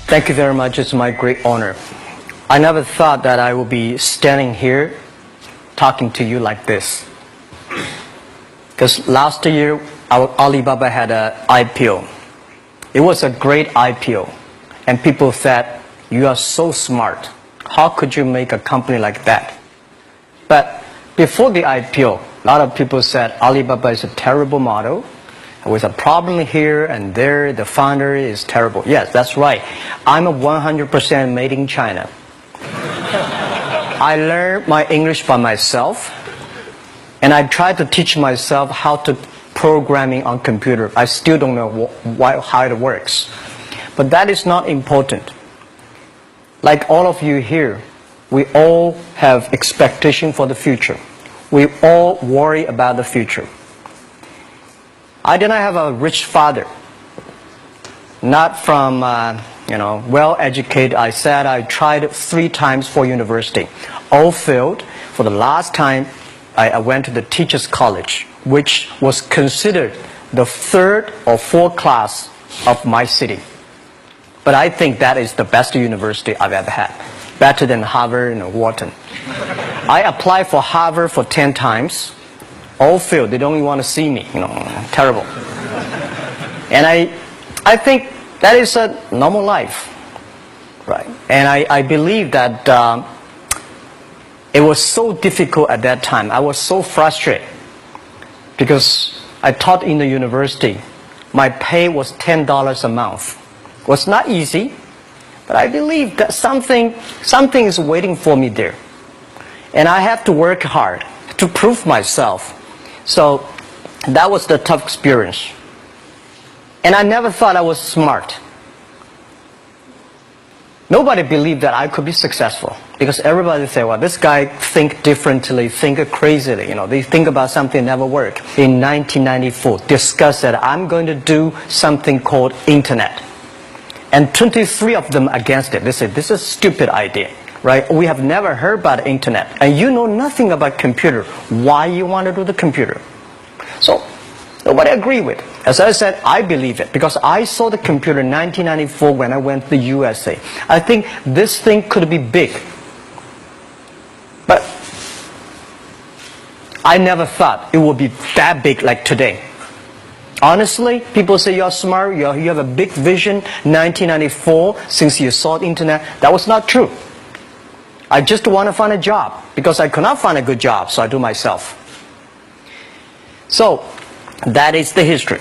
Thank you very much. It's my great honor. I never thought that I would be standing here talking to you like this. Because last year, our Alibaba had an IPO. It was a great IPO. And people said, you are so smart. How could you make a company like that? But before the IPO, a lot of people said Alibaba is a terrible model. With a problem here and there, the founder is terrible. Yes, that's right. I'm a 100% made in China. I learned my English by myself, and I tried to teach myself how to programming on computer. I still don't know how it works. But that is not important. Like all of you here, we all have expectation for the future. We all worry about the future. I did not have a rich father, not from, well-educated. I said I tried 3 times for university. All failed. For the last time, I went to the teacher's college, which was considered the 3rd or 4th class of my city. But I think that is the best university I've ever had. Better than Harvard and Wharton. I applied for Harvard for 10 times. All failed. They don't even want to see me. Terrible. And I think that is a normal life, right? And I believe that it was so difficult at that time. I was so frustrated because I taught in the university. My pay was $10 a month. It was not easy, but I believe that something is waiting for me there, and I have to work hard to prove myself. So that was the tough experience. And I never thought I was smart. Nobody believed that I could be successful. Because everybody say, well, this guy think differently, think crazily. They think about something never work. In 1994, discussed that I'm going to do something called internet. And 23 of them against it. They said, this is a stupid idea. Right? We have never heard about internet, and you know nothing about computer. Why you want to do the computer? So nobody agreed with. As I said, I believe it because I saw the computer in 1994 when I went to the USA. I think this thing could be big, but I never thought it would be that big like today. Honestly, people say you're smart, you have a big vision. 1994, since you saw the internet, that was not true. I just want to find a job because I could not find a good job, so I do myself. So that is the history.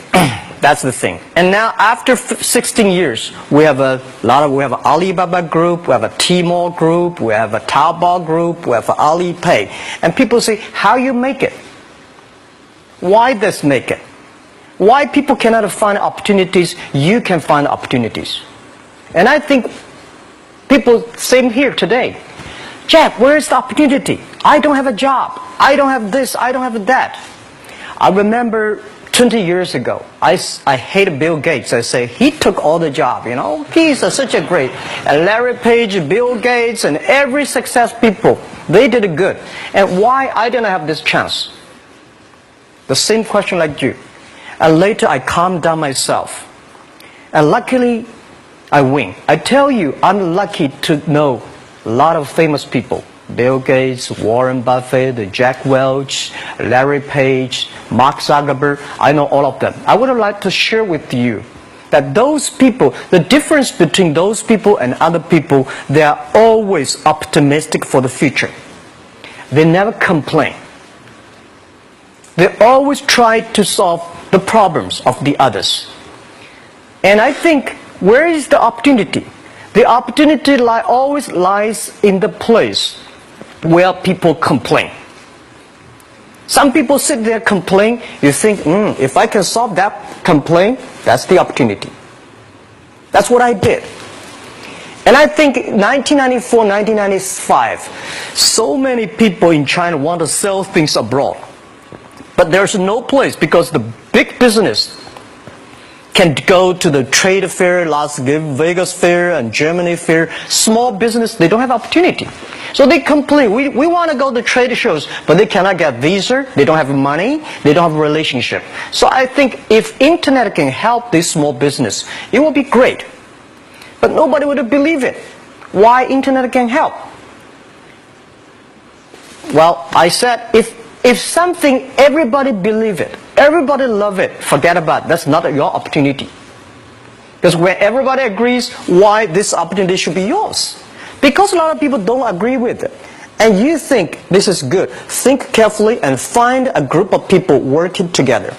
That's the thing. And now after 16 years, we have an Alibaba group, we have a Tmall group, we have a Taobao group, we have an Alipay. And people say, how you make it? Why this make it? Why people cannot find opportunities, you can find opportunities. And I think people, same here today. Jack, where is the opportunity? I don't have a job. I don't have this. I don't have that. I remember 20 years ago, I hated Bill Gates. I say, he took all the job, He's such a great. And Larry Page, Bill Gates, and every success people, they did it good. And why I didn't have this chance? The same question like you. And later I calmed down myself. And luckily, I win. I tell you, I'm lucky to know a lot of famous people. Bill Gates, Warren Buffett, Jack Welch, Larry Page, Mark Zuckerberg. I know all of them. I would like to share with you that those people, the difference between those people and other people, they are always optimistic for the future. They never complain. They always try to solve the problems of the others. And I think, where is the opportunity? The opportunity always lies in the place where people complain. Some people sit there complain. You think, if I can solve that complaint, that's the opportunity. That's what I did. And I think 1994, 1995, so many people in China want to sell things abroad. But there's no place because the big business can go to the trade fair, Las Vegas fair and Germany fair. Small business, they don't have opportunity. So they complain, we want to go to trade shows, but they cannot get visa, they don't have money, they don't have a relationship. So I think if internet can help this small business, it will be great. but nobody would believe it. Why internet can help? Well, I said, if something, everybody believe it, everybody love it, forget about it. That's not your opportunity. Because when everybody agrees, why this opportunity should be yours? Because a lot of people don't agree with it. And you think this is good. Think carefully and find a group of people working together.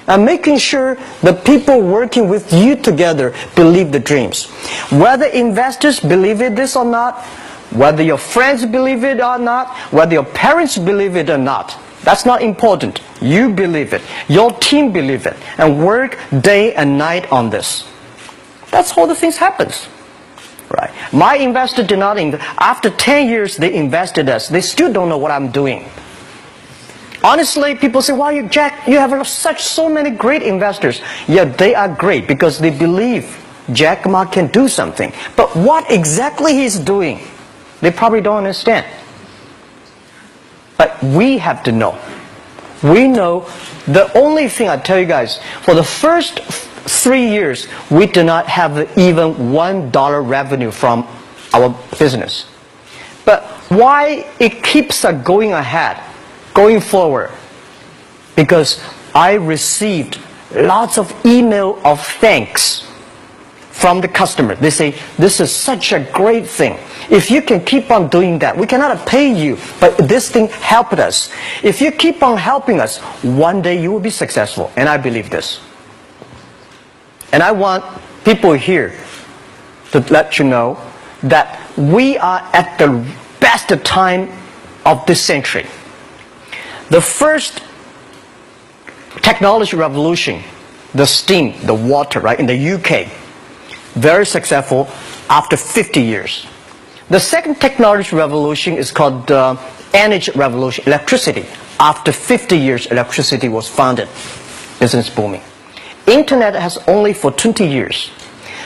And making sure the people working with you together believe the dreams. Whether investors believe this or not, whether your friends believe it or not, whether your parents believe it or not, that's not important. You believe it. Your team believe it. And work day and night on this. That's how the things happens. Right. My investor did not invest. After 10 years, they invested us. They still don't know what I'm doing. Honestly, people say, "Why, Jack, you have so many great investors." Yeah, they are great because they believe Jack Ma can do something. But what exactly he's doing, they probably don't understand. But we have to know. We know the only thing I tell you guys, for the first 3 years, we do not have even $1 revenue from our business. But why it keeps us going ahead, going forward? Because I received lots of email of thanks from the customer. They say, "This is such a great thing. If you can keep on doing that, we cannot pay you, but this thing helped us. If you keep on helping us, one day you will be successful." And I believe this. And I want people here to let you know that we are at the best time of this century. The first technology revolution, the steam, the water, right, in the UK, very successful after 50 years. The second technology revolution is called the energy revolution, electricity. After 50 years, electricity was founded. Business booming. Internet has only for 20 years.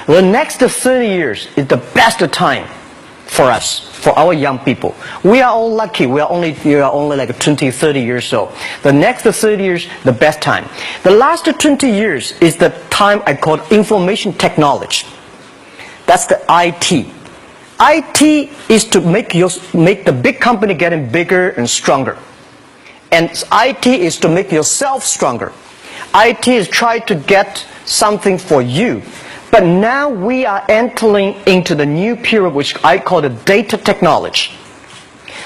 The next 30 years is the best time for us, for our young people. We are all lucky. We are only like 20, 30 years old. The next 30 years, the best time. The last 20 years is the time I call information technology. That's the IT. IT is to make the big company getting bigger and stronger. And IT is to make yourself stronger. IT is trying to get something for you. But now we are entering into the new period which I call the data technology.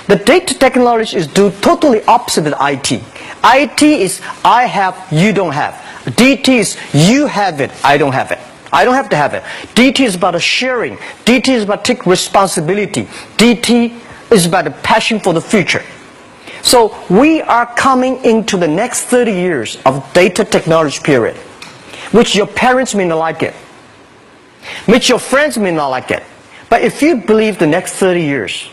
The data technology is totally opposite of IT. IT is I have, you don't have. DT is you have it, I don't have it. I don't have to have it. DT is about sharing. DT is about taking responsibility. DT is about the passion for the future. So we are coming into the next 30 years of data technology period, which your parents may not like it, which your friends may not like it. But if you believe the next 30 years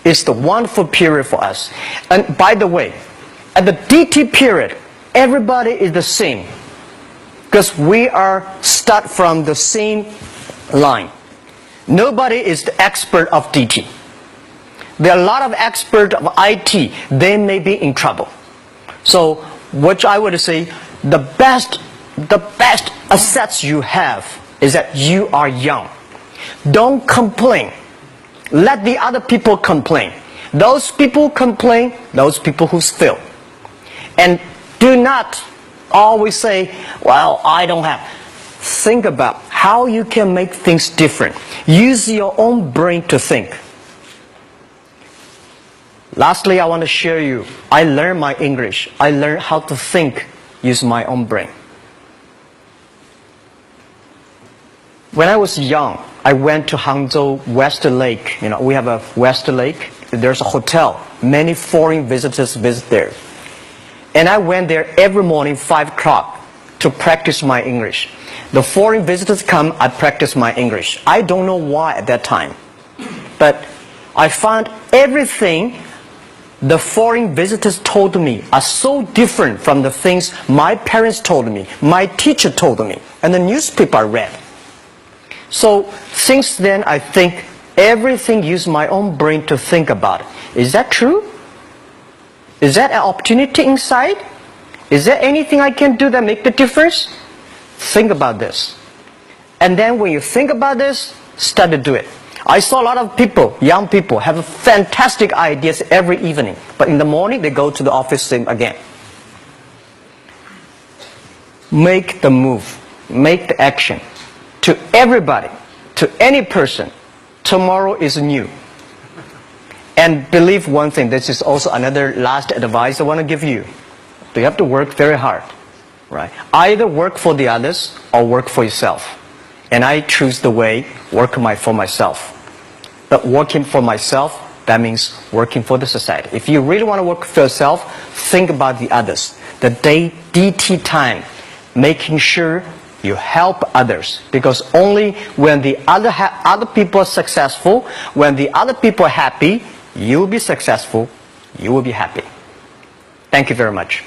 is the wonderful period for us. And by the way, at the DT period, everybody is the same. Because we are start from the same line. Nobody is the expert of DT. There are a lot of experts of IT. They may be in trouble. So what I would say, the best assets you have is that you are young. Don't complain. Let the other people complain. Those people complain, those people who fail. And do not always say, "Well, I don't have." Think about how you can make things different. Use your own brain to think. Lastly, I want to share you, I learned my English. I learned how to think using my own brain. When I was young, I went to Hangzhou West Lake. You know, we have a West Lake. There's a hotel. Many foreign visitors visit there. And I went there every morning, 5 o'clock, to practice my English. The foreign visitors come, I practice my English. I don't know why at that time. But I found everything the foreign visitors told me are so different from the things my parents told me, my teacher told me, and the newspaper I read. So since then, I think everything use my own brain to think about it. Is that true? Is that an opportunity inside? Is there anything I can do that make the difference? Think about this. And then when you think about this, start to do it. I saw a lot of people, young people, have fantastic ideas every evening. But in the morning, they go to the office same again. Make the move. Make the action. To everybody, to any person, tomorrow is new. And believe one thing, this is also another last advice I want to give you. You have to work very hard. Right? Either work for the others or work for yourself. And I choose the way, work for myself. But working for myself, that means working for the society. If you really want to work for yourself, think about the others. The DT time, making sure you help others. Because only when the other people are successful, when the other people are happy, you will be successful, you will be happy. Thank you very much.